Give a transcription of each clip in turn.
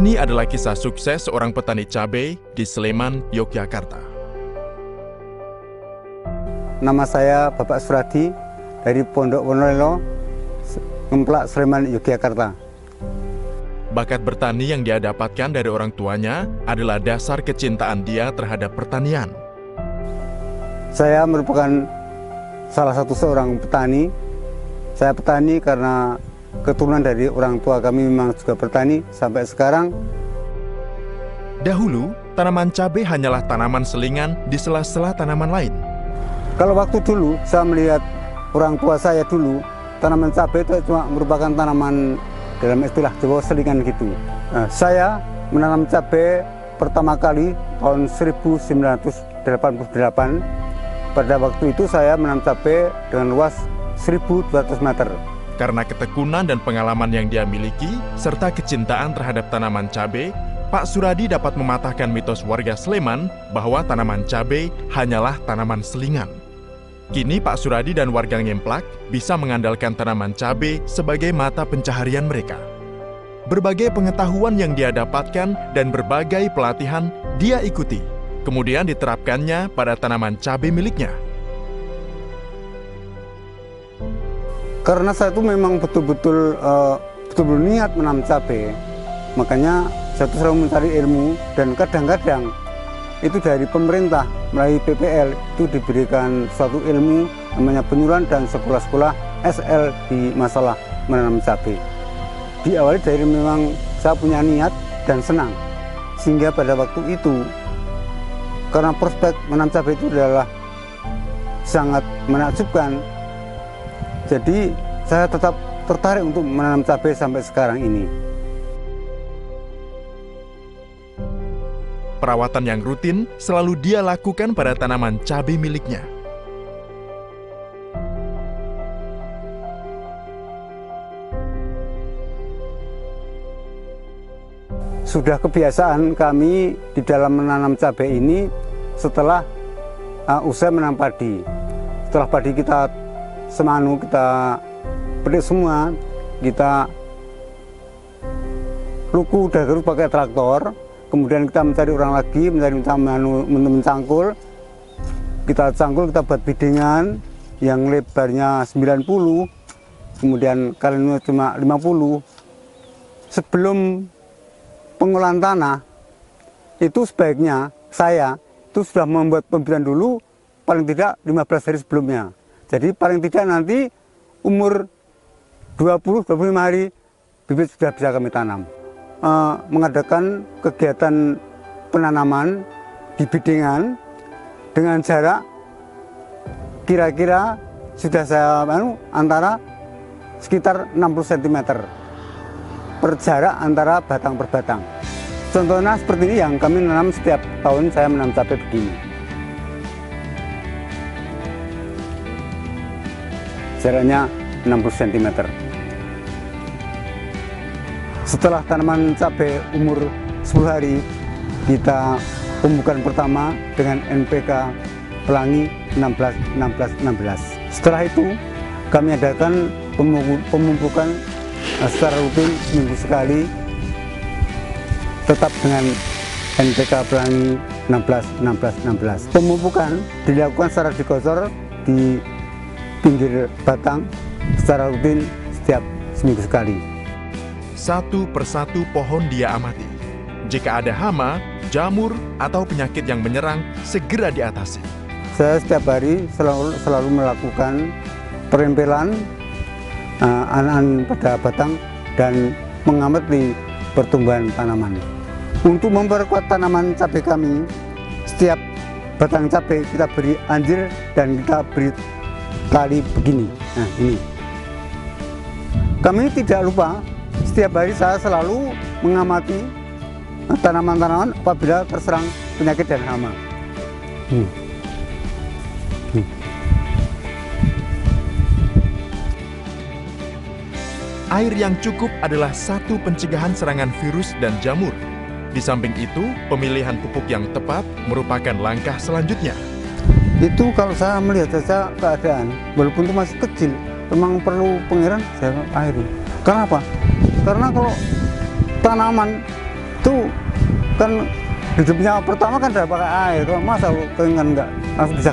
Ini adalah kisah sukses seorang petani cabai di Sleman, Yogyakarta. Nama saya Bapak Suradi dari Pondok Wonolelo, Ngemplak, Sleman, Yogyakarta. Bakat bertani yang dia dapatkan dari orang tuanya adalah dasar kecintaan dia terhadap pertanian. Saya merupakan salah satu seorang petani. Saya petani karena keturunan dari orang tua kami memang juga bertani sampai sekarang. Dahulu, tanaman cabai hanyalah tanaman selingan di sela-sela tanaman lain. Kalau waktu dulu saya melihat orang tua saya dulu, tanaman cabai itu cuma merupakan tanaman dalam istilah Jawa selingan gitu. Nah, saya menanam cabai pertama kali tahun 1988. Pada waktu itu saya menanam cabai dengan luas 1.200 meter. Karena ketekunan dan pengalaman yang dia miliki, serta kecintaan terhadap tanaman cabai, Pak Suradi dapat mematahkan mitos warga Sleman bahwa tanaman cabai hanyalah tanaman selingan. Kini Pak Suradi dan warga Ngemplak bisa mengandalkan tanaman cabai sebagai mata pencaharian mereka. Berbagai pengetahuan yang dia dapatkan dan berbagai pelatihan dia ikuti, kemudian diterapkannya pada tanaman cabai miliknya. Karena saya itu memang betul-betul niat menanam cabai, makanya saya itu selalu mencari ilmu, dan kadang-kadang itu dari pemerintah melalui PPL itu diberikan suatu ilmu namanya penyuluhan dan sekolah-sekolah SL di masalah menanam cabai. Diawali dari memang saya punya niat dan senang, sehingga pada waktu itu karena prospek menanam cabai itu adalah sangat menakjubkan. Jadi saya tetap tertarik untuk menanam cabai sampai sekarang ini. Perawatan yang rutin selalu dia lakukan pada tanaman cabai miliknya. Sudah kebiasaan kami di dalam menanam cabai ini setelah usai menanam padi. Setelah padi kita semanu, kita petik semua, kita luku dahulu pakai traktor, kemudian kita mencari orang lagi, mencangkul, kita buat biddingan yang lebarnya 90, kemudian kalinya cuma 50. Sebelum pengolahan tanah, itu sebaiknya saya itu sudah membuat pembibitan dulu paling tidak 15 hari sebelumnya. Jadi paling tidak nanti umur 20-25 hari bibit sudah bisa kami tanam. Mengadakan kegiatan penanaman di biddingan dengan jarak kira-kira sudah saya antara sekitar 60 cm per jarak antara batang per batang. Contohnya seperti ini yang kami nanam setiap tahun, saya menanam cabai begini. Jaraknya 60 cm. Setelah tanaman cabai umur 10 hari, kita pemupukan pertama dengan NPK Pelangi 16-16-16. Setelah itu, kami adakan pemupukan secara rutin seminggu sekali, tetap dengan NPK Pelangi 16-16-16. Pemupukan dilakukan secara digosor di pinggir batang secara rutin setiap seminggu sekali. Satu persatu pohon dia amati. Jika ada hama, jamur, atau penyakit yang menyerang, segera diatasi. Saya setiap hari selalu melakukan perempelan anan pada batang dan mengamati pertumbuhan tanaman. Untuk memperkuat tanaman cabai kami, setiap batang cabai kita beri anjir dan kita beri tali begini. Nah, ini. Kami tidak lupa, setiap hari saya selalu mengamati tanaman-tanaman apabila terserang penyakit dan hama. Air yang cukup adalah satu pencegahan serangan virus dan jamur. Di samping itu, pemilihan pupuk yang tepat merupakan langkah selanjutnya. Itu kalau saya melihat saja keadaan, walaupun itu masih kecil, memang perlu pengiran, saya airi. Kenapa? Karena kalau tanaman itu kan hidupnya pertama kan udah pakai air, kalau masa kering kan enggak langsung bisa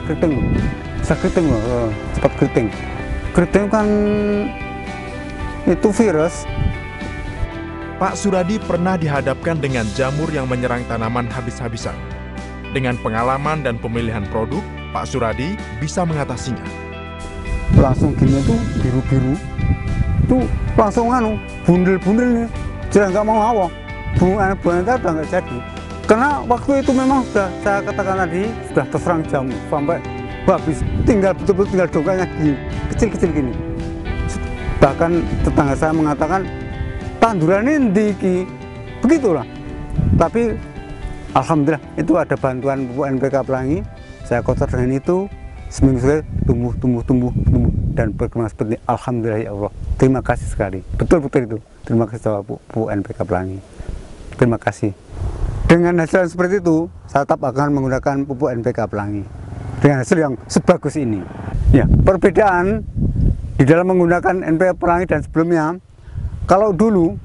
keriting loh, cepat keriting kan itu virus. Pak Suradi pernah dihadapkan dengan jamur yang menyerang tanaman habis-habisan. Dengan pengalaman dan pemilihan produk, Pak Suradi bisa mengatasinya. Langsung gini tuh biru-biru, tuh langsung bundel-bundel nih, jadi nggak mau awang, bunga udah nggak jadi. Karena waktu itu memang sudah saya katakan tadi sudah terserang jamur sampai habis, tinggal betul-betul tinggal dongkanya gini, kecil-kecil gini. Bahkan tetangga saya mengatakan tandurannya ndiki, begitulah. Tapi alhamdulillah itu ada bantuan pupuk NPK Pelangi, saya kotor dengan itu, seminggu sekali tumbuh dan berkembang seperti ini. Alhamdulillah ya Allah, terima kasih sekali, betul-betul itu, terima kasih sama pupuk NPK Pelangi, terima kasih. Dengan hasil seperti itu, saya tetap akan menggunakan pupuk NPK Pelangi dengan hasil yang sebagus ini. Ya, perbedaan di dalam menggunakan NPK Pelangi dan sebelumnya, kalau dulu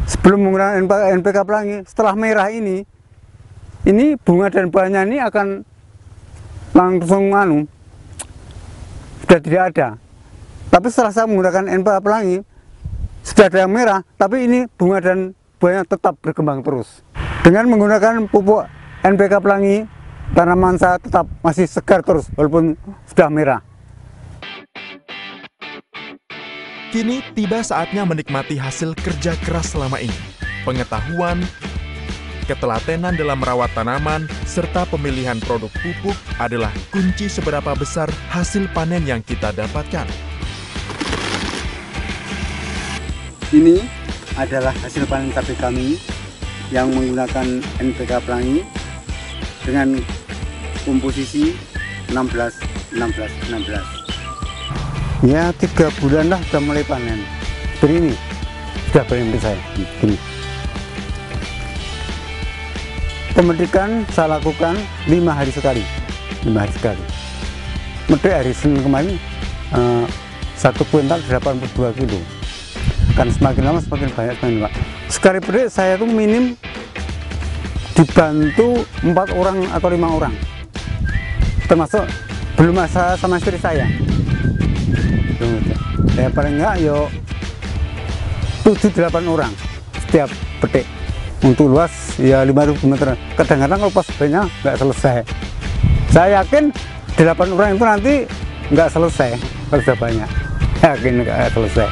sebelum menggunakan NPK Pelangi, setelah merah ini bunga dan buahnya ini akan langsung sudah tidak ada. Tapi setelah saya menggunakan NPK Pelangi, sudah ada yang merah, tapi ini bunga dan buahnya tetap berkembang terus. Dengan menggunakan pupuk NPK Pelangi, tanaman saya tetap masih segar terus walaupun sudah merah. Kini tiba saatnya menikmati hasil kerja keras selama ini. Pengetahuan, ketelatenan dalam merawat tanaman, serta pemilihan produk pupuk adalah kunci seberapa besar hasil panen yang kita dapatkan. Ini adalah hasil panen cabai kami yang menggunakan NPK Pelangi dengan komposisi 16-16-16. Ya 3 bulan lah sudah mulai panen. Seperti ini sudah panen saya. Gini. Pemetikan saya lakukan 5 hari sekali. 5 hari sekali. Metik hari Senin kemarin 1 kuintal 82 kilo. Kan semakin lama semakin banyak Pak. Sekali petik saya tuh minim dibantu 4 orang atau 5 orang. Termasuk belum saya sama istri saya. Ya paling enggak yo 7-8 orang setiap petik. Untuk luas ya 5.000 meter. Kadang-kadang kalau pas banyak nggak selesai. Saya yakin 8 orang itu nanti nggak selesai kalau sudah banyak. Yakin nggak selesai.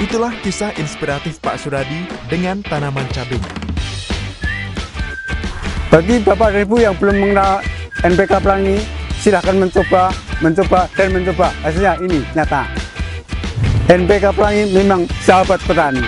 Itulah kisah inspiratif Pak Suradi dengan tanaman cabenya. Bagi Bapak dan Ibu yang belum mengenal NPK Pelangi, silahkan mencoba. Hasilnya ini nyata. NPK Pelangi memang sahabat petani.